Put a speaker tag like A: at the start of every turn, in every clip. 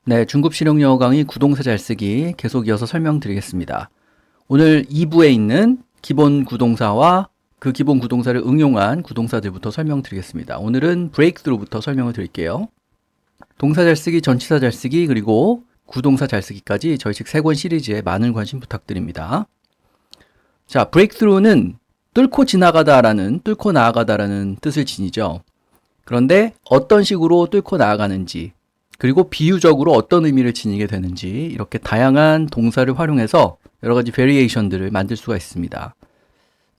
A: 네, 중급 실용 영어 강의 구동사 잘 쓰기 계속 이어서 설명드리겠습니다. 오늘 2부에 있는 기본 구동사와 그 기본 구동사를 응용한 구동사들부터 설명드리겠습니다. 오늘은 breakthrough부터 설명을 드릴게요. 동사 잘 쓰기, 전치사 잘 쓰기, 그리고 구동사 잘 쓰기까지 저희 책 3권 시리즈에 많은 관심 부탁드립니다. 자, breakthrough는 뚫고 지나가다라는, 뚫고 나아가다라는 뜻을 지니죠. 그런데 어떤 식으로 뚫고 나아가는지, 그리고 비유적으로 어떤 의미를 지니게 되는지 이렇게 다양한 동사를 활용해서 여러 가지 베리에이션들을 만들 수가 있습니다.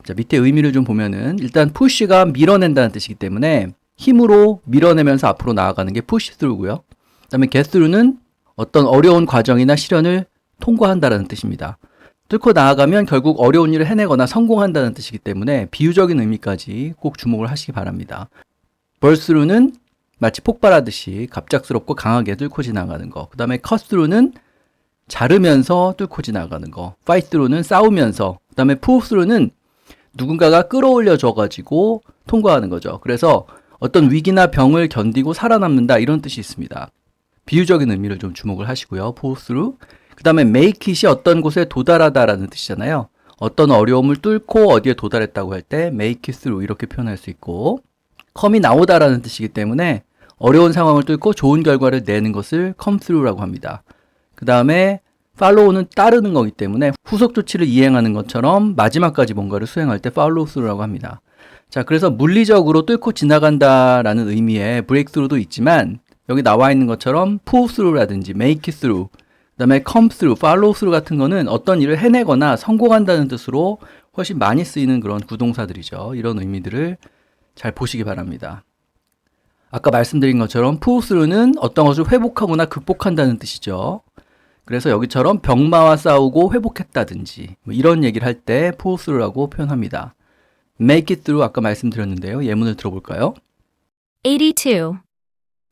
A: 자, 밑에 의미를 좀 보면은 일단 push가 밀어낸다는 뜻이기 때문에 힘으로 밀어내면서 앞으로 나아가는 게 push through고요. 그다음에 get through는 어떤 어려운 과정이나 시련을 통과한다는 뜻입니다. 뚫고 나아가면 결국 어려운 일을 해내거나 성공한다는 뜻이기 때문에 비유적인 의미까지 꼭 주목을 하시기 바랍니다. burst through는 마치 폭발하듯이 갑작스럽고 강하게 뚫고 지나가는 거. 그 다음에 cut through는 자르면서 뚫고 지나가는 거. fight through는 싸우면서. 그 다음에 pull through는 누군가가 끌어올려 줘가지고 통과하는 거죠. 그래서 어떤 위기나 병을 견디고 살아남는다 이런 뜻이 있습니다. 비유적인 의미를 좀 주목을 하시고요. pull through. 그 다음에 make it이 어떤 곳에 도달하다라는 뜻이잖아요. 어떤 어려움을 뚫고 어디에 도달했다고 할 때 make it through 이렇게 표현할 수 있고, come이 나오다라는 뜻이기 때문에 어려운 상황을 뚫고 좋은 결과를 내는 것을 come through라고 합니다. 그 다음에 follow는 따르는 거기 때문에 후속 조치를 이행하는 것처럼 마지막까지 뭔가를 수행할 때 follow through라고 합니다. 자, 그래서 물리적으로 뚫고 지나간다라는 의미의 breakthrough도 있지만 여기 나와 있는 것처럼 pull through라든지 make it through, 그 다음에 come through, follow through 같은 거는 어떤 일을 해내거나 성공한다는 뜻으로 훨씬 많이 쓰이는 그런 구동사들이죠. 이런 의미들을 잘 보시기 바랍니다. 아까 말씀드린 것처럼 pull through는 어떤 것을 회복하거나 극복한다는 뜻이죠. 그래서 여기처럼 병마와 싸우고 회복했다든지 뭐 이런 얘기를 할 때 pull through라고 표현합니다. make it through 아까 말씀드렸는데요. 예문을 들어볼까요?
B: 82.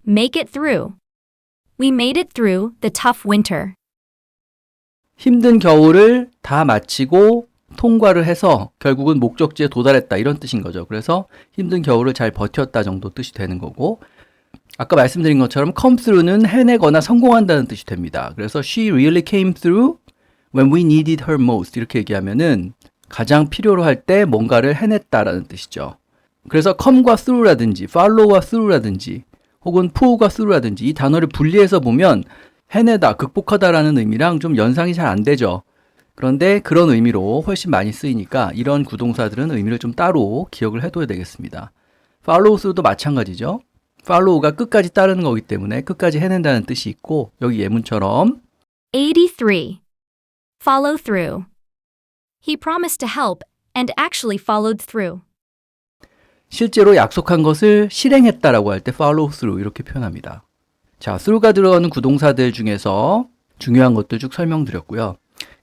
B: Make it through. We made it through the tough winter.
A: 힘든 겨울을 다 마치고 통과를 해서 결국은 목적지에 도달했다 이런 뜻인 거죠. 그래서 힘든 겨울을 잘 버텼다 정도 뜻이 되는 거고, 아까 말씀드린 것처럼 come through는 해내거나 성공한다는 뜻이 됩니다. 그래서 she really came through when we needed her most 이렇게 얘기하면은 가장 필요로 할 때 뭔가를 해냈다라는 뜻이죠. 그래서 come과 through라든지 follow와 through라든지 혹은 pull과 through라든지 이 단어를 분리해서 보면 해내다, 극복하다라는 의미랑 좀 연상이 잘 안 되죠. 그런데 그런 의미로 훨씬 많이 쓰이니까 이런 구동사들은 의미를 좀 따로 기억을 해둬야 되겠습니다. follow through도 마찬가지죠. follow가 끝까지 따르는 거기 때문에 끝까지 해낸다는 뜻이 있고, 여기 예문처럼
B: 83. Follow through. He promised to help and actually followed through.
A: 실제로 약속한 것을 실행했다라고 할 때 follow through 이렇게 표현합니다. 자, through가 들어가는 구동사들 중에서 중요한 것들 쭉 설명드렸고요.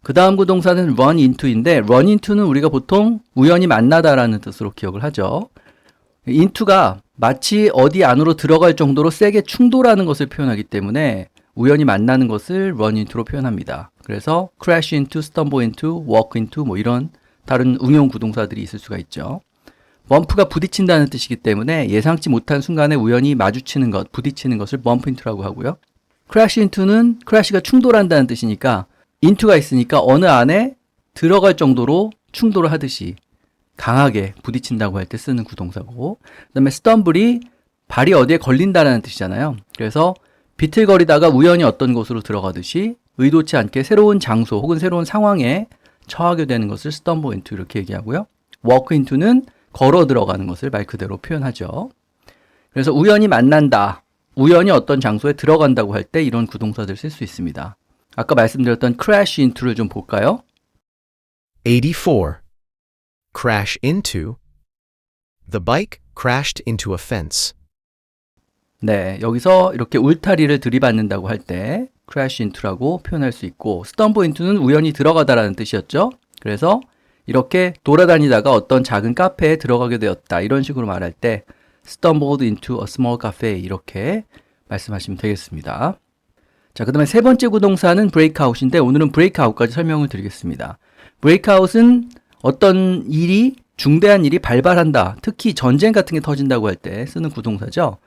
A: 그 다음 구동사는 run into인데 run into는 우리가 보통 우연히 만나다라는 뜻으로 기억을 하죠. into가 마치 어디 안으로 들어갈 정도로 세게 충돌하는 것을 표현하기 때문에 우연히 만나는 것을 run into로 표현합니다. 그래서 crash into, stumble into, walk into 뭐 이런 다른 응용 구동사들이 있을 수가 있죠. bump가 부딪힌다는 뜻이기 때문에 예상치 못한 순간에 우연히 마주치는 것, 부딪히는 것을 bump into라고 하고요. crash into는 crash가 충돌한다는 뜻이니까 into가 있으니까 어느 안에 들어갈 정도로 충돌을 하듯이 강하게 부딪힌다고 할 때 쓰는 구동사고, 그 다음에 stumble이 발이 어디에 걸린다는 뜻이잖아요. 그래서 비틀거리다가 우연히 어떤 곳으로 들어가듯이 의도치 않게 새로운 장소 혹은 새로운 상황에 처하게 되는 것을 stumble into 이렇게 얘기하고요. walk into는 걸어 들어가는 것을 말 그대로 표현하죠. 그래서 우연히 만난다, 우연히 어떤 장소에 들어간다고 할 때 이런 구동사들 쓸 수 있습니다. 아까 말씀드렸던 crash into를 좀 볼까요?
C: 84. Crash into. The bike crashed into a fence.
A: 네, 여기서 이렇게 울타리를 들이받는다고 할 때 crash into라고 표현할 수 있고, stumble into는 우연히 들어가다라는 뜻이었죠. 그래서 이렇게 돌아다니다가 어떤 작은 카페에 들어가게 되었다 이런 식으로 말할 때 stumbled into a small cafe 이렇게 말씀하시면 되겠습니다. 자, 그 다음에 세 번째 구동사는 breakout인데 오늘은 breakout까지 설명을 드리겠습니다. breakout은 어떤 일이, 중대한 일이 발발한다, 특히 전쟁 같은 게 터진다고 할 때 쓰는 구동사죠.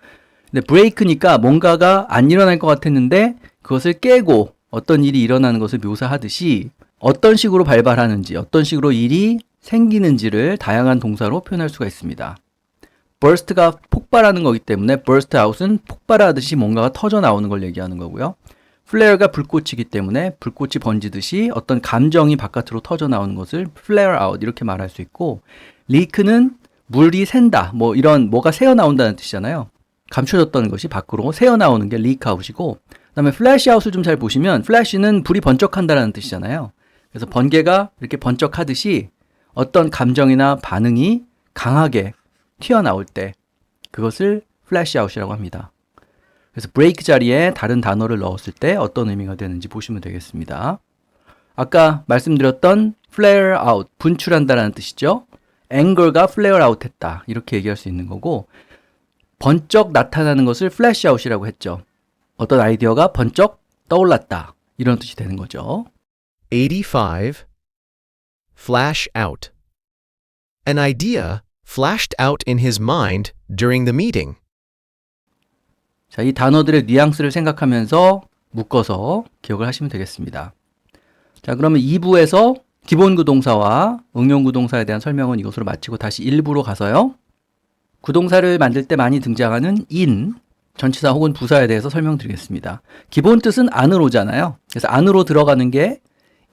A: 근데 break니까 뭔가가 안 일어날 것 같았는데 그것을 깨고 어떤 일이 일어나는 것을 묘사하듯이 어떤 식으로 발발하는지, 어떤 식으로 일이 생기는지를 다양한 동사로 표현할 수가 있습니다. burst가 폭발하는 거기 때문에 burst out은 폭발하듯이 뭔가가 터져 나오는 걸 얘기하는 거고요. flare가 불꽃이기 때문에 불꽃이 번지듯이 어떤 감정이 바깥으로 터져 나오는 것을 flare out 이렇게 말할 수 있고, leak는 물이 샌다, 뭐 이런 뭐가 새어 나온다는 뜻이잖아요. 감춰졌던 것이 밖으로 새어 나오는 게 leak out이고, 그다음에 flash out을 좀 잘 보시면 flash는 불이 번쩍한다라는 뜻이잖아요. 그래서 번개가 이렇게 번쩍하듯이 어떤 감정이나 반응이 강하게 튀어나올 때 그것을 flash out이라고 합니다. 그래서 break 자리에 다른 단어를 넣었을 때 어떤 의미가 되는지 보시면 되겠습니다. 아까 말씀드렸던 flare out, 분출한다라는 뜻이죠. anger가 flare out 했다, 이렇게 얘기할 수 있는 거고, 번쩍 나타나는 것을 flash out이라고 했죠. 어떤 아이디어가 번쩍 떠올랐다, 이런 뜻이 되는 거죠.
C: 85. Flash out. An idea flashed out in his mind during the meeting.
A: 자, 이 단어들의 뉘앙스를 생각하면서 묶어서 기억을 하시면 되겠습니다. 자, 그러면 2부에서 기본구동사와 응용구동사에 대한 설명은 이것으로 마치고 다시 1부로 가서요. 구동사를 만들 때 많이 등장하는 in, 전치사 혹은 부사에 대해서 설명드리겠습니다. 기본 뜻은 안으로잖아요. 그래서 안으로 들어가는 게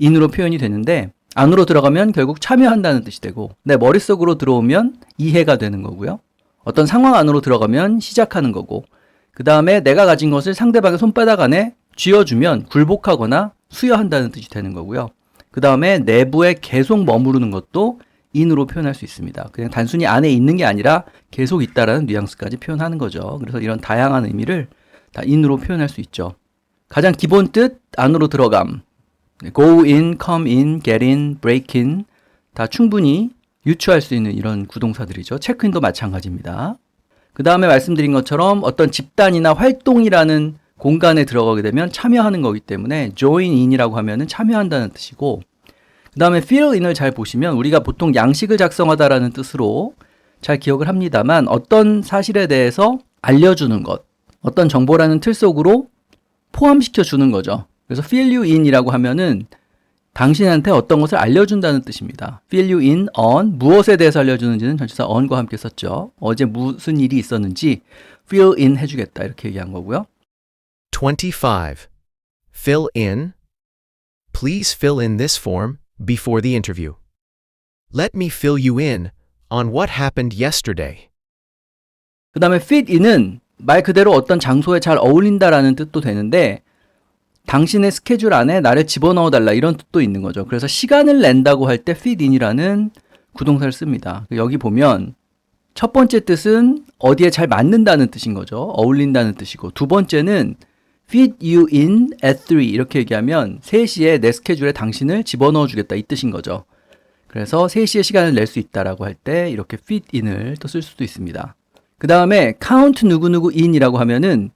A: in으로 표현이 되는데, 안으로 들어가면 결국 참여한다는 뜻이 되고, 내 머릿속으로 들어오면 이해가 되는 거고요. 어떤 상황 안으로 들어가면 시작하는 거고, 그 다음에 내가 가진 것을 상대방의 손바닥 안에 쥐어주면 굴복하거나 수여한다는 뜻이 되는 거고요. 그 다음에 내부에 계속 머무르는 것도 in으로 표현할 수 있습니다. 그냥 단순히 안에 있는 게 아니라 계속 있다라는 뉘앙스까지 표현하는 거죠. 그래서 이런 다양한 의미를 다 in으로 표현할 수 있죠. 가장 기본 뜻, 안으로 들어감. go in, come in, get in, break in 다 충분히 유추할 수 있는 이런 구동사들이죠. 체크인도 마찬가지입니다. 그 다음에 말씀드린 것처럼 어떤 집단이나 활동이라는 공간에 들어가게 되면 참여하는 거기 때문에 join in이라고 하면은 참여한다는 뜻이고, 그 다음에 fill in을 잘 보시면 우리가 보통 양식을 작성하다라는 뜻으로 잘 기억을 합니다만, 어떤 사실에 대해서 알려주는 것, 어떤 정보라는 틀 속으로 포함시켜 주는 거죠. 그래서 fill you in이라고 하면은 당신한테 어떤 것을 알려준다는 뜻입니다. fill you in on, 무엇에 대해서 알려주는지는 전치사 on과 함께 썼죠. 어제 무슨 일이 있었는지 fill in 해주겠다, 이렇게 얘기한 거고요.
C: 25. Fill in. Please fill in this form before the interview. Let me fill you in on what happened yesterday.
A: 그 다음에 fit in은 말 그대로 어떤 장소에 잘 어울린다라는 뜻도 되는데, 당신의 스케줄 안에 나를 집어넣어 달라, 이런 뜻도 있는 거죠. 그래서 시간을 낸다고 할 때 fit in이라는 구동사를 씁니다. 여기 보면 첫 번째 뜻은 어디에 잘 맞는다는 뜻인 거죠. 어울린다는 뜻이고, 두 번째는 fit you in at 3 이렇게 얘기하면 3시에 내 스케줄에 당신을 집어넣어 주겠다, 이 뜻인 거죠. 그래서 3시에 시간을 낼 수 있다라고 할 때 이렇게 fit in을 또 쓸 수도 있습니다. 그 다음에 count 누구누구 in이라고 하면은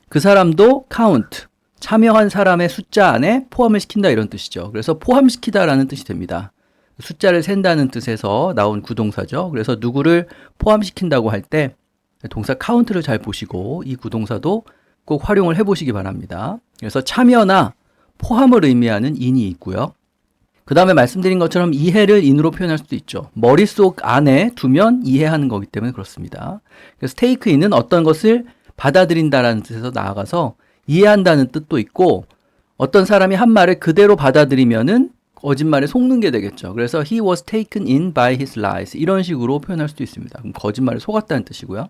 A: 그 사람도 count, 참여한 사람의 숫자 안에 포함을 시킨다, 이런 뜻이죠. 그래서 포함시키다라는 뜻이 됩니다. 숫자를 센다는 뜻에서 나온 구동사죠. 그래서 누구를 포함시킨다고 할 때 동사 count를 잘 보시고 이 구동사도 꼭 활용을 해보시기 바랍니다. 그래서 참여나 포함을 의미하는 in이 있고요. 그 다음에 말씀드린 것처럼 이해를 in으로 표현할 수도 있죠. 머릿속 안에 두면 이해하는 거기 때문에 그렇습니다. 그래서 take in은 어떤 것을 받아들인다라는 뜻에서 나아가서 이해한다는 뜻도 있고, 어떤 사람이 한 말을 그대로 받아들이면은 거짓말에 속는 게 되겠죠. 그래서 he was taken in by his lies, 이런 식으로 표현할 수도 있습니다. 그럼 거짓말에 속았다는 뜻이고요.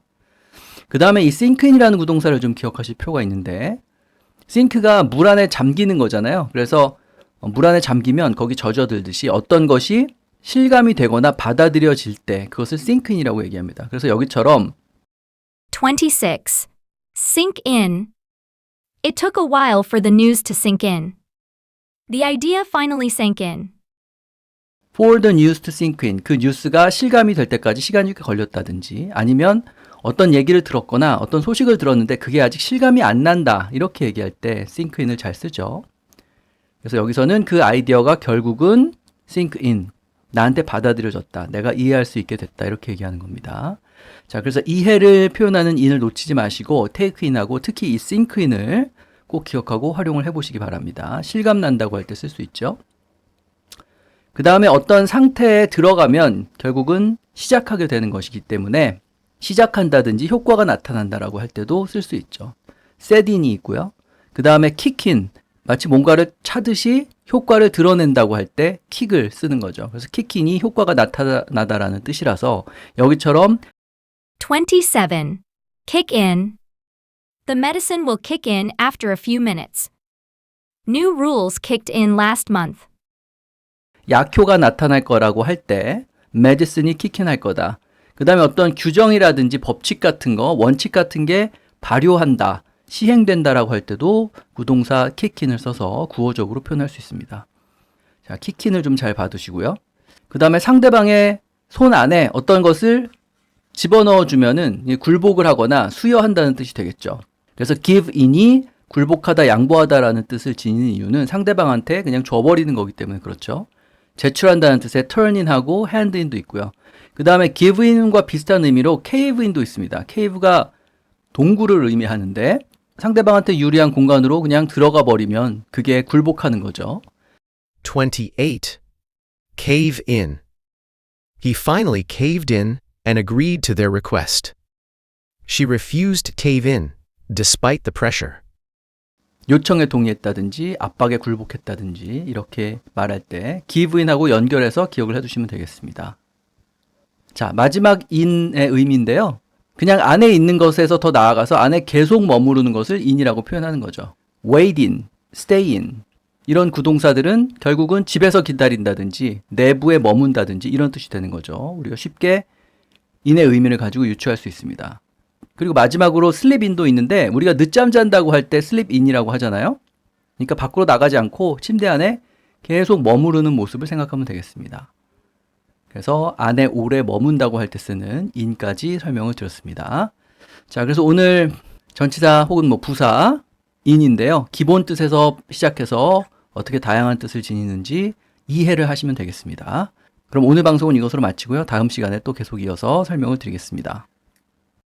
A: 그 다음에 이 sink in이라는 구동사를 좀 기억하실 필요가 있는데, sink가 물 안에 잠기는 거잖아요. 그래서 물 안에 잠기면 거기 젖어들듯이 어떤 것이 실감이 되거나 받아들여질 때 그것을 sink in이라고 얘기합니다. 그래서 여기처럼
B: 26. Sink in. It took a while for the news to sink in. The idea finally sank in.
A: for the news to sink in, 그 뉴스가 실감이 될 때까지 시간이 걸렸다든지, 아니면 어떤 얘기를 들었거나 어떤 소식을 들었는데 그게 아직 실감이 안 난다, 이렇게 얘기할 때 sink in을 잘 쓰죠. 그래서 여기서는 그 아이디어가 결국은 sink in, 나한테 받아들여졌다, 내가 이해할 수 있게 됐다, 이렇게 얘기하는 겁니다. 자, 그래서 이해를 표현하는 in을 놓치지 마시고 take in하고 특히 이 sink in을 꼭 기억하고 활용을 해보시기 바랍니다. 실감 난다고 할 때 쓸 수 있죠. 그 다음에 어떤 상태에 들어가면 결국은 시작하게 되는 것이기 때문에 시작한다든지 효과가 나타난다라고 할 때도 쓸 수 있죠. set in이 있고요. 그 다음에 kick in, 마치 뭔가를 차듯이 효과를 드러낸다고 할 때 kick을 쓰는 거죠. 그래서 kick in이 효과가 나타나다라는 뜻이라서 여기처럼
B: 27. Kick in. The medicine will kick in after a few minutes. New rules kicked in last month.
A: 약효가 나타날 거라고 할 때 medicine이 kick in 할 거다. 그 다음에 어떤 규정이라든지 법칙 같은 거, 원칙 같은 게 발효한다, 시행된다라고 할 때도 부동사 kick in을 써서 구어적으로 표현할 수 있습니다. 자, kick in을 좀 잘 봐두시고요. 그 다음에 상대방의 손 안에 어떤 것을 집어넣어 주면은 굴복을 하거나 수여한다는 뜻이 되겠죠. 그래서 give in이 굴복하다, 양보하다라는 뜻을 지니는 이유는 상대방한테 그냥 줘버리는 거기 때문에 그렇죠. 제출한다는 뜻의 turn in하고 hand in도 있고요. 그 다음에 give in과 비슷한 의미로 cave in도 있습니다. cave가 동굴을 의미하는데 상대방한테 유리한 공간으로 그냥 들어가 버리면 그게 굴복하는 거죠.
C: 28. Cave in. He finally caved in and agreed to their request. She refused to cave in, despite the pressure.
A: 요청에 동의했다든지 압박에 굴복했다든지 이렇게 말할 때 give in하고 연결해서 기억을 해두시면 되겠습니다. 자, 마지막 in의 의미인데요. 그냥 안에 있는 것에서 더 나아가서 안에 계속 머무르는 것을 in이라고 표현하는 거죠. wait in, stay in 이런 구동사들은 결국은 집에서 기다린다든지 내부에 머문다든지 이런 뜻이 되는 거죠. 우리가 쉽게 in의 의미를 가지고 유추할 수 있습니다. 그리고 마지막으로 sleep in도 있는데 우리가 늦잠 잔다고 할 때 sleep in이라고 하잖아요. 그러니까 밖으로 나가지 않고 침대 안에 계속 머무르는 모습을 생각하면 되겠습니다. 그래서 안에 오래 머문다고 할 때 쓰는 in까지 설명을 드렸습니다. 자, 그래서 오늘 전치사 혹은 부사 in인데요. 기본 뜻에서 시작해서 어떻게 다양한 뜻을 지니는지 이해를 하시면 되겠습니다. 그럼 오늘 방송은 이것으로 마치고요. 다음 시간에 또 계속 이어서 설명을 드리겠습니다.